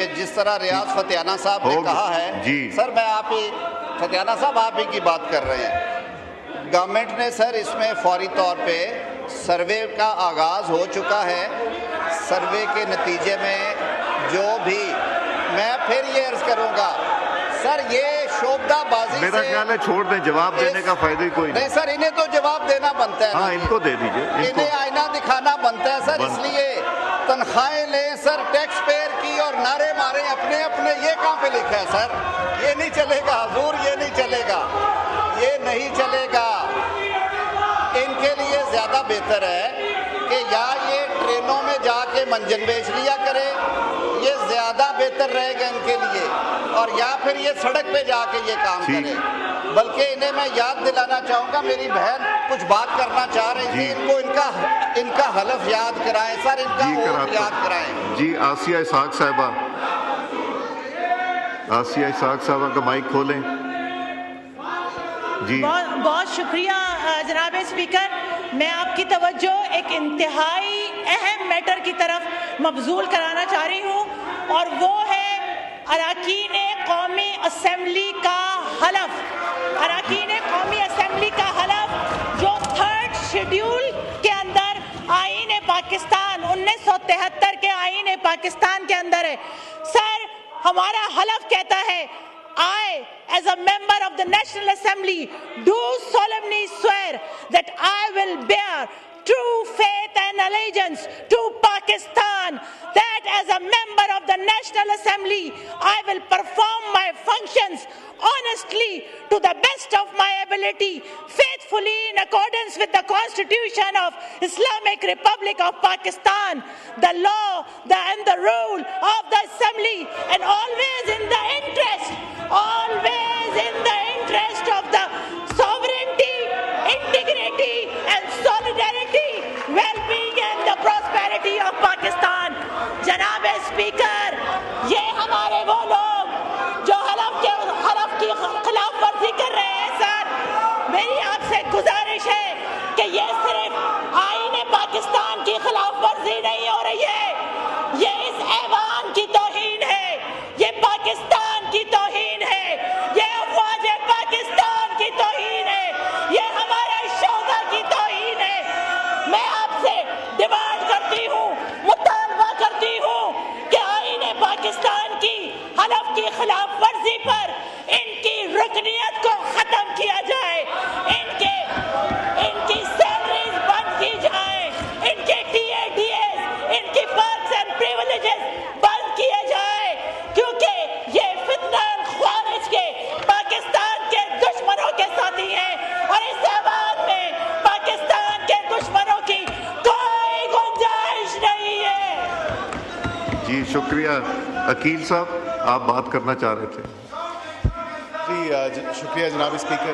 کہ جس طرح ریاض فتیانہ صاحب نے کہا ہے سر، میں آپ ہی فتیانہ صاحب آپ ہی کی بات کر رہے ہیں، گورنمنٹ نے سر اس میں فوری طور پہ سروے کا آغاز ہو چکا ہے۔ سروے کے نتیجے میں جو بھی، میں پھر یہ عرض کروں گا سر، یہ شعبدہ بازی سے میرا خیال ہے چھوڑ دیں، جواب دینے کا فائدہ ہی کوئی نہیں سر، انہیں تو جواب دینا بنتا ہے، ہاں ان کو دے دیجئے، انہیں آئینہ دکھانا بنتا ہے سر، اس لیے تنخواہیں لیں سر ٹیکس پیئر کی اور نعرے ماریں اپنے اپنے، یہ کہاں پہ لکھا ہے سر؟ یہ نہیں چلے گا حضور، یہ نہیں چلے گا، یہ نہیں چلے گا۔ ان کے لیے زیادہ بہتر ہے کہ یا یہ ٹرینوں میں جا کے منجن بیچ لیا کرے، یہ زیادہ بہتر رہے گا ان کے لیے، اور یا پھر یہ سڑک پہ جا کے یہ کام کرے۔ بلکہ انہیں میں یاد دلانا چاہوں گا، میری بہن کچھ بات کرنا چاہ رہی تھی، ان کو ان کا حلف یاد کرائیں سر، ان کا اوت یاد کرائیں۔ جی آسیہ اسحاق صاحبہ، آسیہ اسحاق صاحبہ کا مائک کھولیں۔ جی بہت شکریہ جناب اسپیکر، میں آپ کی توجہ ایک انتہائی اہم میٹر کی طرف مبذول کرانا چاہ رہی ہوں، اور وہ ہے اراکین قومی اسمبلی کا حلف۔ اراکین قومی اسمبلی کا حلف جو 3rd شیڈیول کے اندر آئین پاکستان 1973 کے آئین پاکستان کے اندر ہے۔ سر، ہمارا حلف کہتا ہے I, as a member of the National Assembly, do solemnly swear that I will bear true faith and allegiance to Pakistan, that as a member of the National Assembly, I will perform my functions honestly to the best of my ability, faithfully in accordance with the Constitution of Islamic Republic of Pakistan, the law and the rule of the Assembly, and always in the interest of the sovereignty, integrity and solidarity, well-being and the prosperity of Pakistan. جناب speaker, یہ ہمارے وہ لوگ جو حلف کی خلاف ورزی کر رہے ہیں سر، میری آپ سے گزارش ہے کہ یہ صرف آئین پاکستان کی خلاف ورزی نہیں ہو رہی ہے، یہ اس ایوان کی توہین ہے، یہ پاکستان کی توہین ہے، یہ افواج پاکستان کی توہین ہے، یہ ہمارے شہداء کی توہین ہے۔ میں آپ سے ڈیمانڈ کرتی ہوں، مطالبہ کرتی ہوں کہ آئین پاکستان کی حلف کی خلاف ورزی پر ان کی رکنیت کو ختم کیا جائے، ان کی سیلریز بند کی جائیں، ان کے TADS، ان کی پرکس اینڈ پریولیجز بند کیے جائیں، کیونکہ یہ فتنہ خارج کے پاکستان کے دشمنوں کے ساتھی ہیں، اور اس ایوان میں پاکستان کے دشمنوں کی کوئی گنجائش نہیں ہے۔ جی شکریہ۔ عقیل صاحب آپ بات کرنا چاہ رہے تھے۔ جی شکریہ جناب اسپیکر،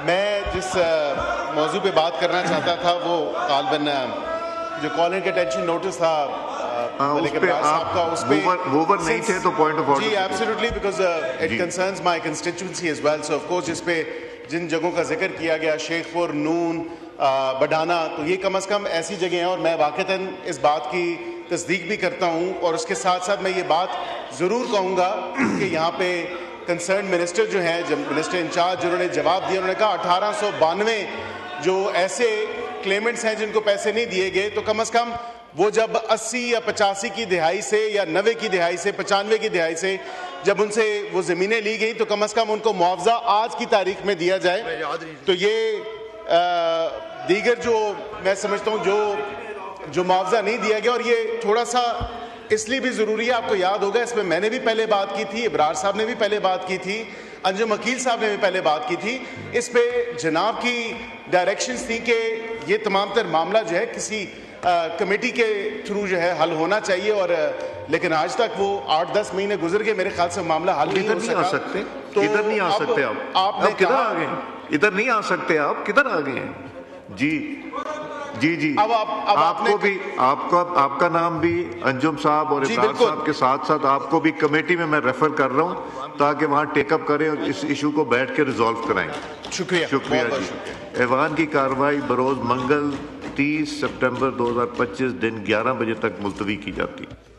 میں جس موضوع پہ بات کرنا چاہتا تھا وہ غالباً جو کالر کے ٹینشن نوٹس تھا صاحب کا، اس پہ اوور نہیں تھے تو پوائنٹ آف آرڈر۔ جی absolutely, because it concerns my constituency as well, so of course جس پہ جن جگہوں کا ذکر کیا گیا، شیخ پور، نون، بڈھانا، تو یہ کم از کم ایسی جگہیں ہیں، اور میں واقعتاً اس بات کی تصدیق بھی کرتا ہوں، اور اس کے ساتھ ساتھ میں یہ بات ضرور کہوں گا کہ یہاں پہ کنسرن منسٹر جو ہیں، منسٹر انچارج، جنہوں نے جواب دیا، انہوں نے کہا 1892 جو ایسے کلیمنٹس ہیں جن کو پیسے نہیں دیے گئے، تو کم از کم وہ جب 80 یا 85 کی دہائی سے یا 90 کی دہائی سے 95 کی دہائی سے جب ان سے وہ زمینیں لی گئیں، تو کم از کم ان کو معاوضہ آج کی تاریخ میں دیا جائے۔ تو یہ دیگر جو میں سمجھتا ہوں جو معاوضہ نہیں دیا گیا، اور یہ تھوڑا سا اس لیے بھی ضروری ہے، آپ کو یاد ہوگا اس میں میں نے بھی پہلے بات کی تھی، ابرار صاحب نے بھی پہلے بات کی تھی، انجم عقیل صاحب نے بھی پہلے بات کی تھی، اس پہ جناب کی ڈائریکشنز تھی کہ یہ تمام تر معاملہ جو ہے کسی کمیٹی کے تھرو جو ہے حل ہونا چاہیے، اور لیکن آج تک وہ 8-10 مہینے گزر گئے، میرے خیال سے معاملہ حل نہیں ہو سکا۔ ادھر نہیں آ سکتے آپ کدھر آ گئے؟ ادھر نہیں آ سکتے آپ کدھر آ گئے ہیں؟ جی جی جی، آپ کو بھی آپ کا نام بھی انجم صاحب اور ابرار صاحب کے ساتھ ساتھ آپ کو بھی کمیٹی میں ریفر کر رہا ہوں تاکہ وہاں ٹیک اپ کریں اور اس ایشو کو بیٹھ کے ریزالو کرائیں۔ شکریہ جی۔ ایوان کی کارروائی بروز منگل 30 سپٹمبر 2025 دن 11 بجے تک ملتوی کی جاتی ہے۔